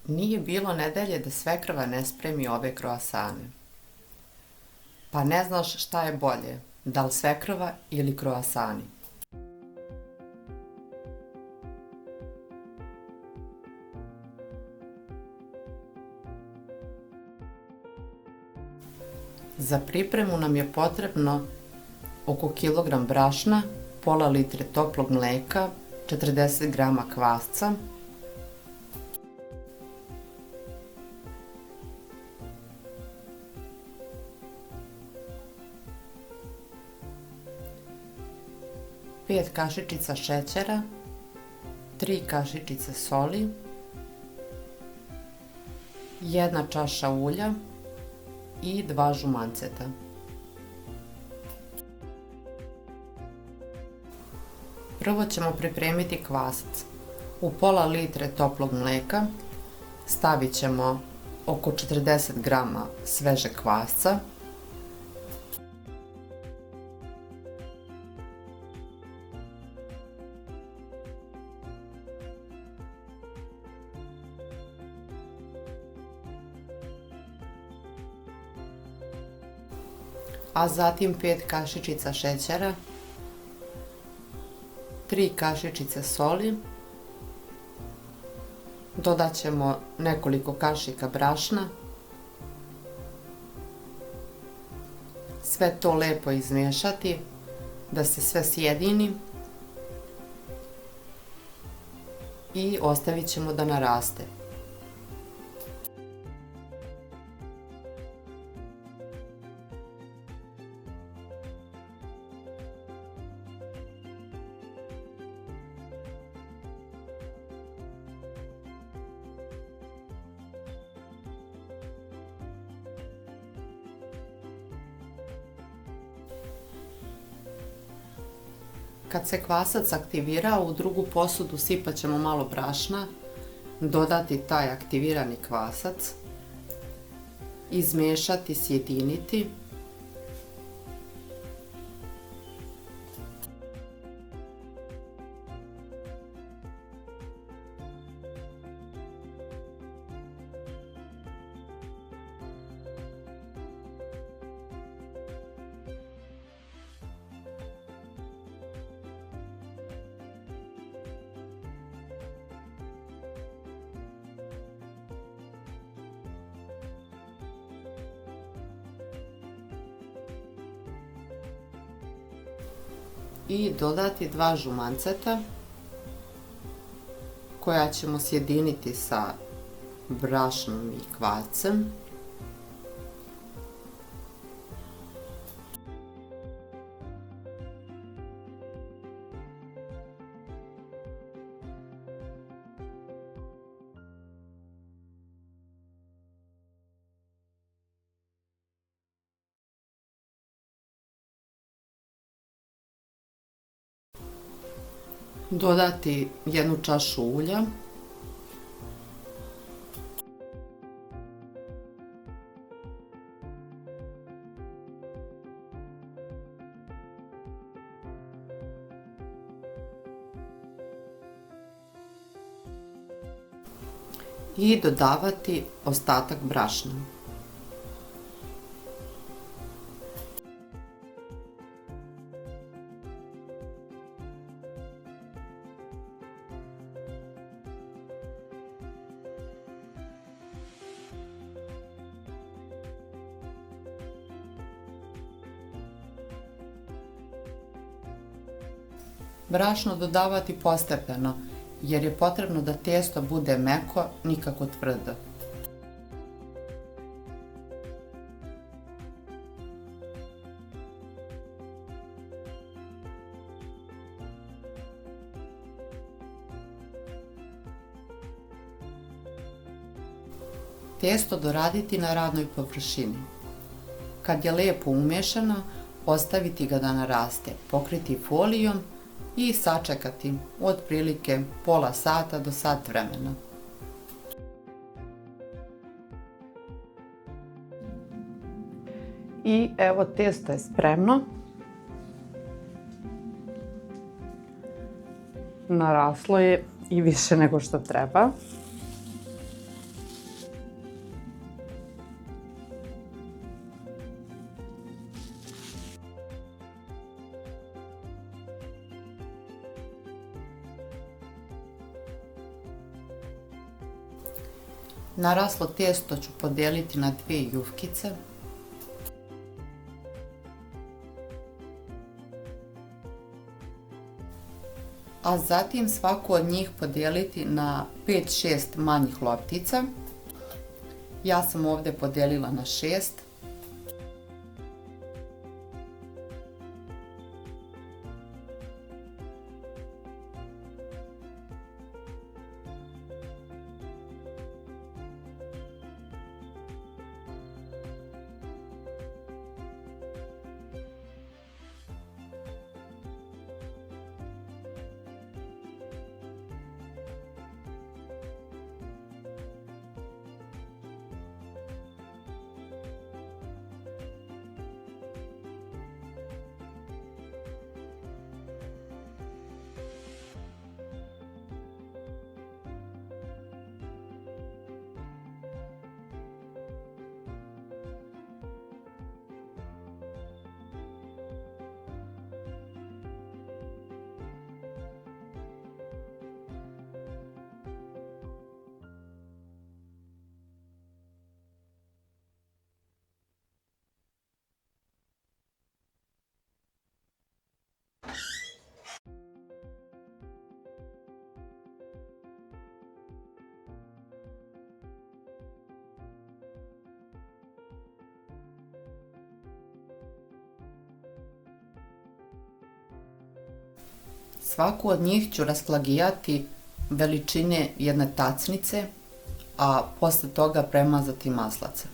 Nije bilo nedelje da svekrva ne spremi ove kroasane. Pa ne znaš šta je bolje, da li svekrva ili kroasani. Za pripremu nam je potrebno oko kilogram brašna, pola litre toplog mleka, 40 grama kvasca, pet kašičica šećera, 3 kašičice soli, 1 čaša ulja i 2 žumanceta. Prvo ćemo pripremiti kvasac. U pola litre toplog mleka stavit ćemo oko 40 grama svežeg kvasca, a zatim 5 kašičica šećera, 3 kašičice soli, dodat ćemo nekoliko kašika brašna, sve to lepo izmiješati da se sve sjedini i ostavit ćemo da naraste. Kad se kvasac aktivira, u drugu posudu sipat ćemo malo brašna, dodati taj aktivirani kvasac, izmiješati, sjediniti. I dodati 2 žumanceta koja ćemo sjediniti sa brašnom i kvascem. Dodati 1 čašu ulja, i dodavati ostatak brašna. Brašno dodavati postepeno, jer je potrebno da tijesto bude meko, nikako tvrdo. Tijesto doraditi na radnoj površini. Kad je lijepo umiješano, ostaviti ga da naraste, pokriti folijom i sačekati otprilike pola sata do sat vremena. I evo, tijesto je spremno. Naraslo je i više nego što treba. Naraslo tijesto ću podijeliti na 2 jufkice. A zatim svaku od njih podijeliti na 5-6 manjih loptica. Ja sam ovdje podijelila na 6. Svaku od njih ću rasplagijati veličine jedne tacnice, a posle toga premazati maslacem.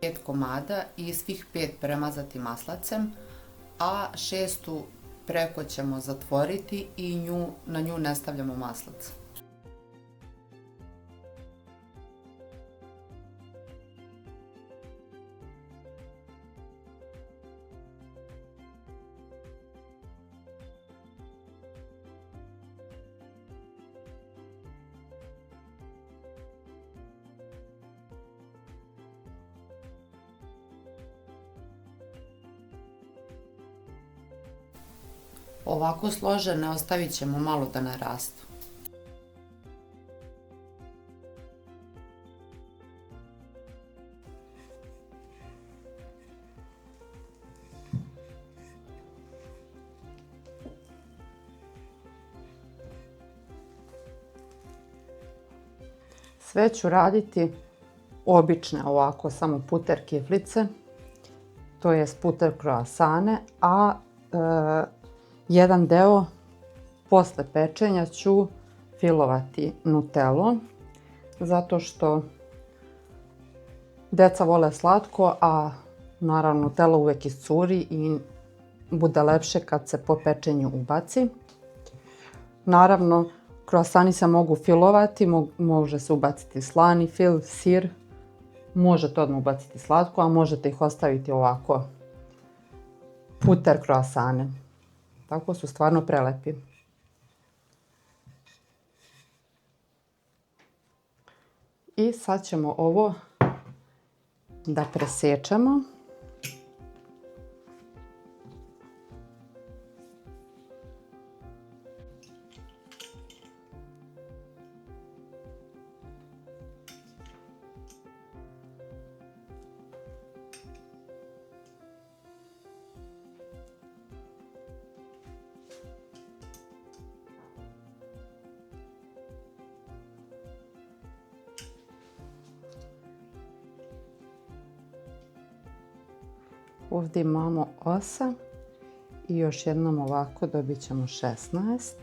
Pet komada i svih 5 premazati maslacem, a 6. preko ćemo zatvoriti i na nju ne stavljamo maslac. Ovako složene ostavit ćemo malo da narastu. Sve ću raditi obične ovako, samo puter kiflice, to je puter kroasane, a jedan deo posle pečenja ću filovati nutelom, zato što deca vole slatko, a naravno nutela uvek iscuri i bude lepše kad se po pečenju ubaci. Naravno, kroasani se mogu filovati, može se ubaciti slani fil, sir, možete odmah ubaciti slatko, a možete ih ostaviti ovako puter kroasane. Tako su stvarno prelepi. I sad ćemo ovo da presečemo. Ovdje imamo 8 i još jednom ovako dobit ćemo 16.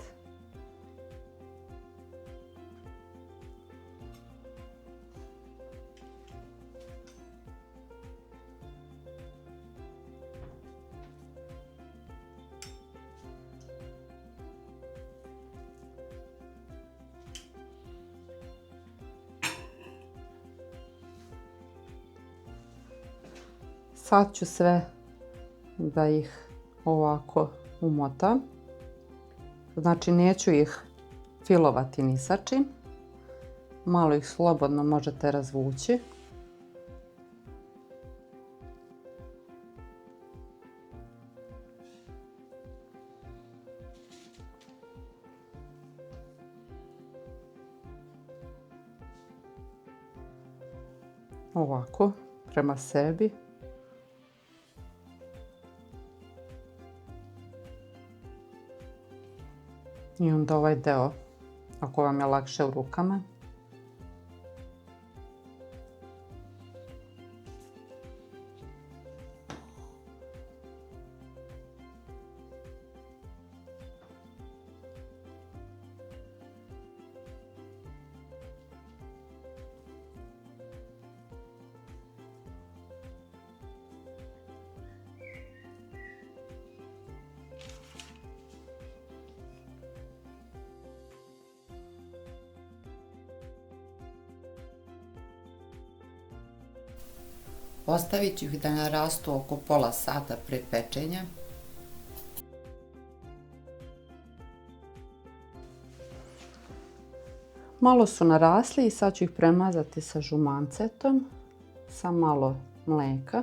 Sad ću sve da ih ovako umotam. Znači neću ih filovati ni sa čim. Malo ih slobodno možete razvući. Ovako, prema sebi. I onda ovaj deo, ako vam je lakše u rukama. Ostavit ću ih da narastu oko pola sata pred pečenje. Malo su narasli i sad ću ih premazati sa žumancetom, sa malo mlijeka.